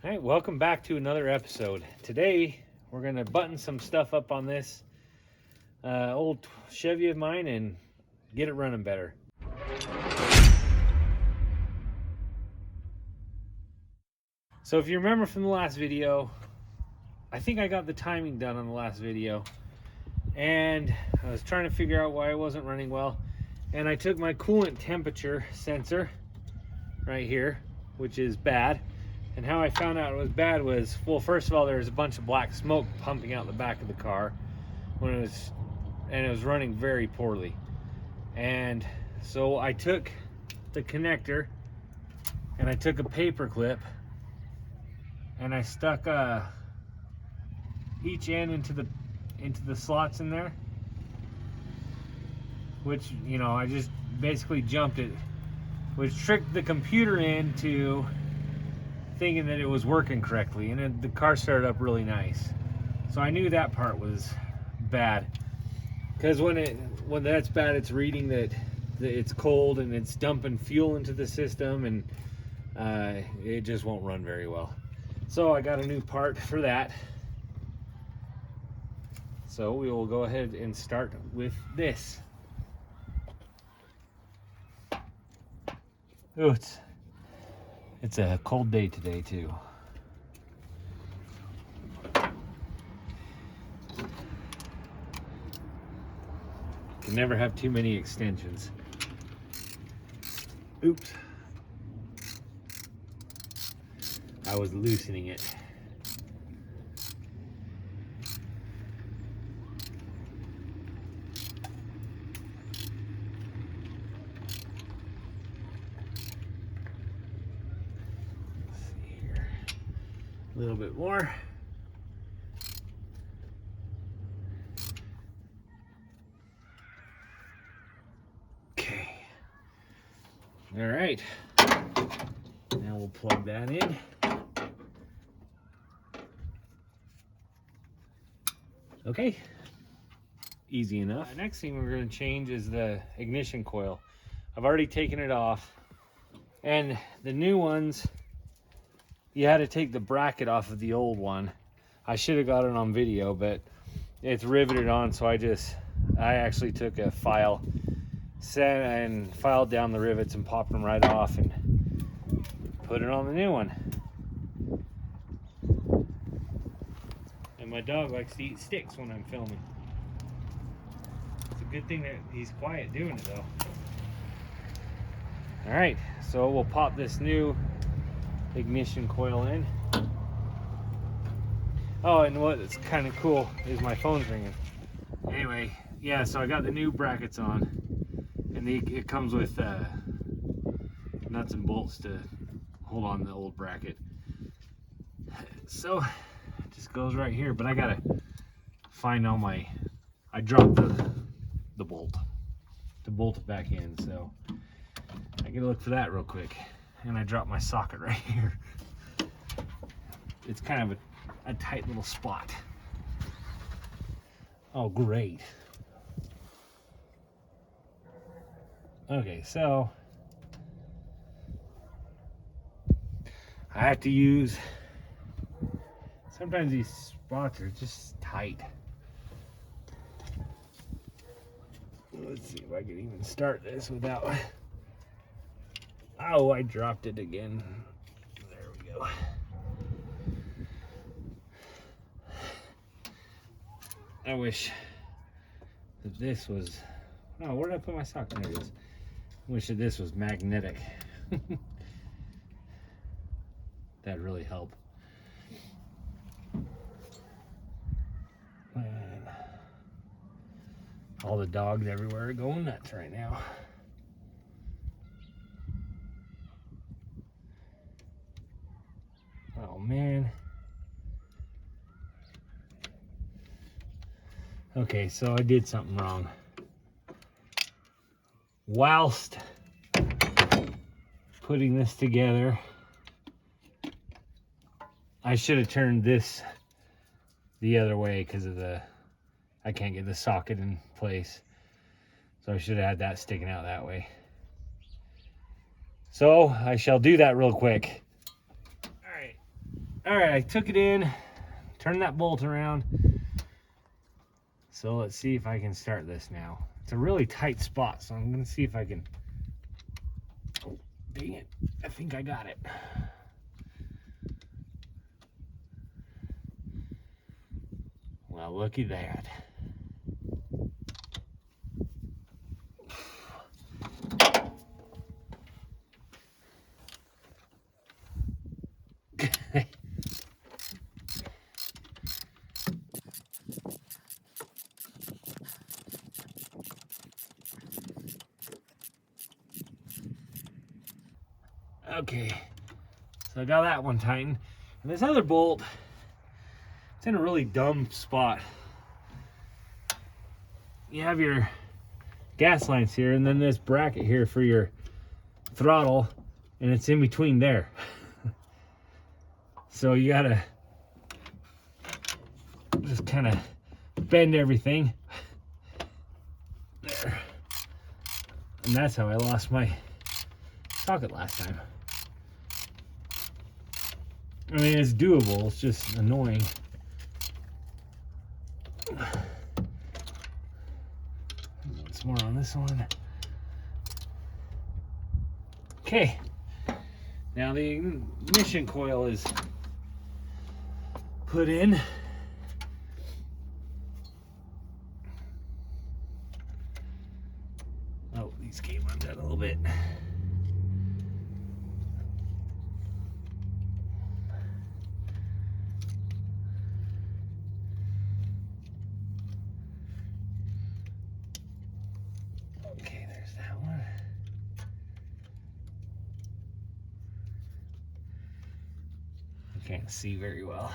All right, welcome back to another episode. Today, we're going to button some stuff up on this old Chevy of mine and get it running better. So if you remember from the last video, I think I got the timing done on the last video. And I was trying to figure out why it wasn't running well. And I took my coolant temperature sensor right here, which is bad. And how I found out it was bad was, well, first of all, there was a bunch of black smoke pumping out the back of the car when it was running very poorly. And so I took the connector and I took a paper clip and I stuck each end into the slots in there, which, you know, I just basically jumped it, which tricked the computer into thinking that it was working correctly, and then the car started up really nice. So I knew that part was bad, because when that's bad, it's reading that it's cold and it's dumping fuel into the system, and it just won't run very well. So I got a new part for that. So we will go ahead and start with this. Oh, it's a cold day today too. Can never have too many extensions. Oops. I was loosening it. A little bit more. Okay. All right. Now we'll plug that in. Okay. Easy enough. Next thing we're going to change is the ignition coil. I've already taken it off. And the new ones, you had to take the bracket off of the old one. I should have got it on video, but it's riveted on, so I actually took a file, set and filed down the rivets and popped them right off and put it on the new one. And my dog likes to eat sticks when I'm filming. It's a good thing that he's quiet doing it though. All right, so we'll pop this new ignition coil in. Oh, and what's kind of cool is my phone's ringing. Anyway, yeah, so I got the new brackets on, and it comes with nuts and bolts to hold on the old bracket. So it just goes right here, but I gotta find all my, I dropped the bolt to bolt it back in, so I gotta look for that real quick. And I dropped my socket right here. It's kind of a tight little spot. Oh, great. Okay, so I have to use, sometimes these spots are just tight. Let's see if I can even start this without, oh, I dropped it again. There we go. I wish that this was, oh, where did I put my sock? There it is. I wish that this was magnetic. That'd really help. Man, all the dogs everywhere are going nuts right now. Oh man. Okay, so I did something wrong. Whilst putting this together, I should have turned this the other way because of I can't get the socket in place. So I should have had that sticking out that way. So I shall do that real quick. All right. All right, I took it in, turned that bolt around. So let's see if I can start this now. It's a really tight spot, so I'm gonna see if I can. Oh, dang it, I think I got it. Well, looky that. Okay, so I got that one tightened. And this other bolt, it's in a really dumb spot. You have your gas lines here, and then this bracket here for your throttle, and it's in between there. So you gotta just kind of bend everything there. And that's how I lost my socket last time. I mean, it's doable, it's just annoying. Once more on this one. Okay, now the ignition coil is put in. Oh, these came undone a little bit. Okay, there's that one. I can't see very well.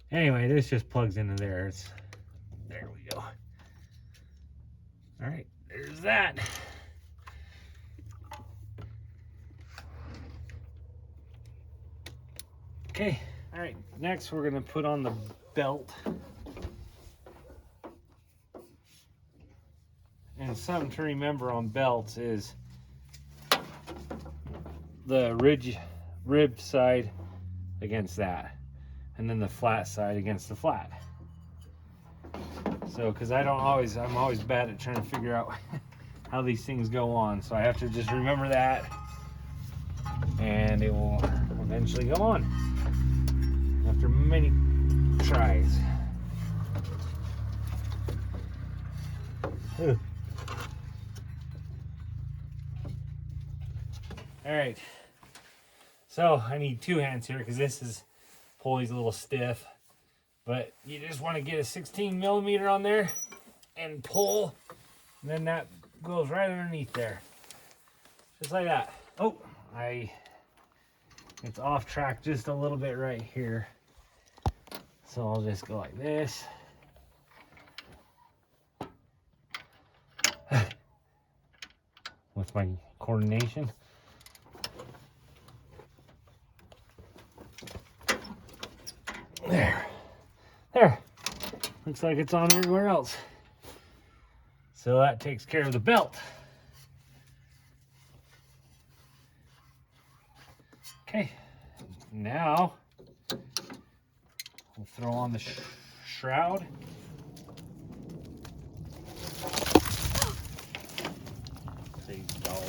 Anyway, this just plugs into there. There we go. All right, there's that. Okay, all right, next we're gonna put on the belt. And something to remember on belts is the rib side against that, and then the flat side against the flat. So, because I'm always bad at trying to figure out how these things go on. So I have to just remember that, and it will eventually go on after many tries. Ugh. All right, so I need two hands here because this pulley's a little stiff, but you just want to get a 16 millimeter on there and pull, and then that goes right underneath there, just like that. Oh, it's off track just a little bit right here, so I'll just go like this. With my coordination. There. Looks like it's on everywhere else. So that takes care of the belt. Okay, now we'll throw on the shroud. All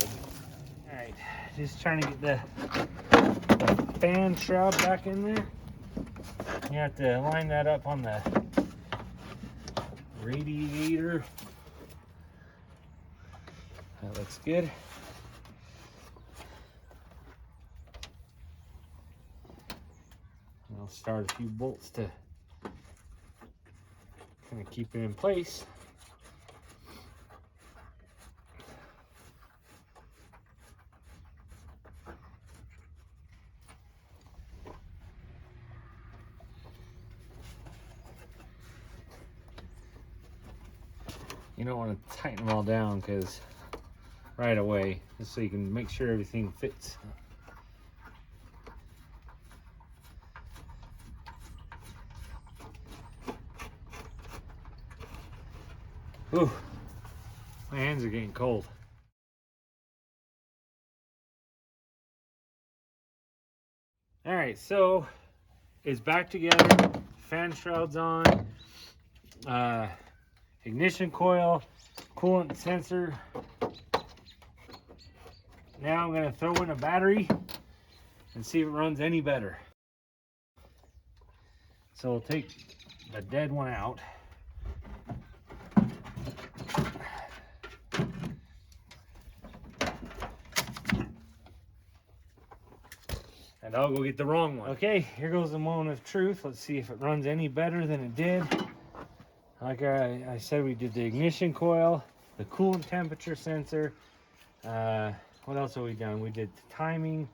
right, just trying to get the fan shroud back in there. You have to line that up on the radiator. That looks good. I'll start a few bolts to kind of keep it in place. You don't want to tighten them all down because right away, just so you can make sure everything fits. Ooh, My hands are getting cold. All right, so it's back together. Fan shrouds on. Ignition coil, coolant sensor. Now I'm gonna throw in a battery and see if it runs any better. So we'll take the dead one out. And I'll go get the wrong one. Okay, here goes the moment of truth. Let's see if it runs any better than it did. Like I said, we did the ignition coil, the coolant temperature sensor. What else have we done? We did the timing,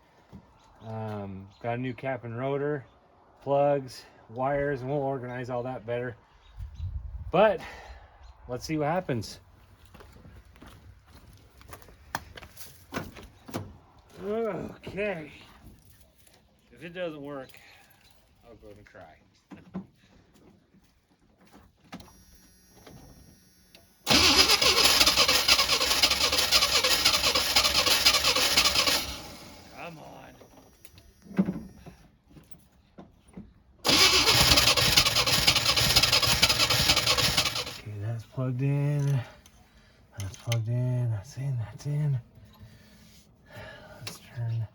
got a new cap and rotor, plugs, wires, and we'll organize all that better. But let's see what happens. Okay. If it doesn't work, I'll go and try. Come on. Okay, that's plugged in. That's plugged in. That's in. That's in. Let's turn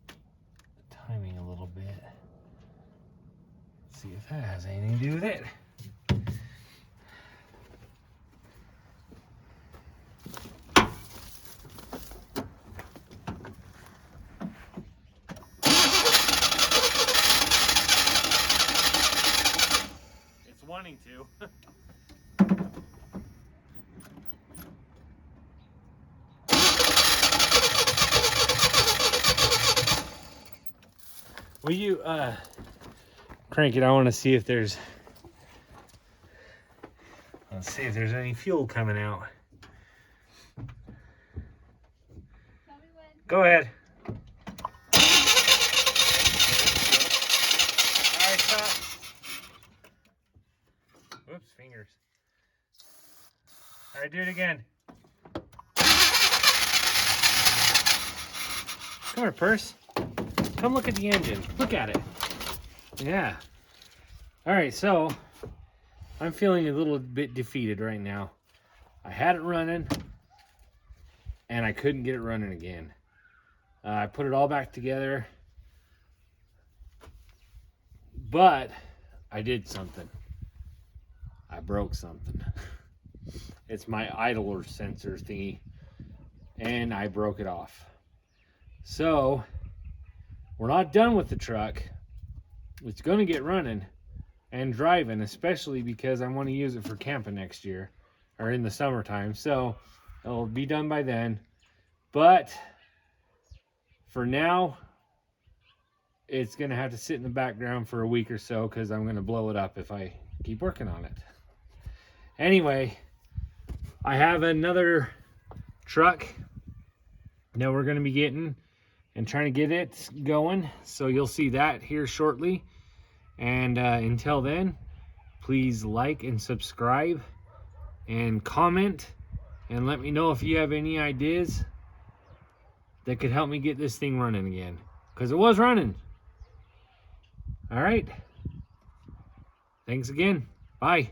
the timing a little bit. See if that has anything to do with it. It's wanting to. Will you crank it? I want to see if there's any fuel coming out. Go ahead. All right, stop. Whoops, fingers. All right, do it again. Come here, purse. Come look at the engine. Look at it. Yeah. All right, so I'm feeling a little bit defeated right now. I had it running, and I couldn't get it running again. I put it all back together, but I did something. I broke something. It's my idler sensor thingy, and I broke it off. So we're not done with the truck. It's going to get running and driving, especially because I want to use it for camping next year or in the summertime. So it'll be done by then. But for now, it's going to have to sit in the background for a week or so because I'm going to blow it up if I keep working on it. Anyway, I have another truck that we're going to be getting and trying to get it going. So you'll see that here shortly. And until then, please like and subscribe and comment and let me know if you have any ideas that could help me get this thing running again, because it was running. All right. Thanks again. Bye.